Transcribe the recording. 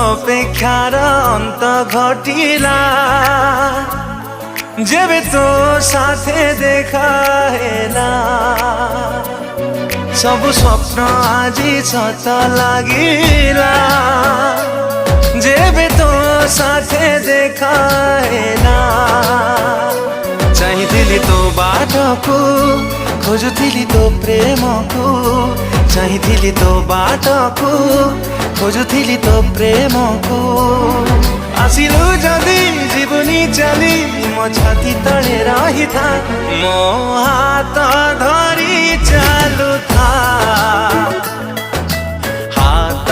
अपेक्षार अंत घटिला जेबे तो साथे देखा हेला सब स्वप्न आजी सत लागिला जेबे तो साथे देखा हेला चाहिथिली तो बाटको खोजुथिली तो प्रेमको चाहिथिली तो बाटको खोजुथिली तो प्रेमको आसिलु जदि जीवनी चली मो छाती तले रही था मो हाथ धरी चालू था हाथ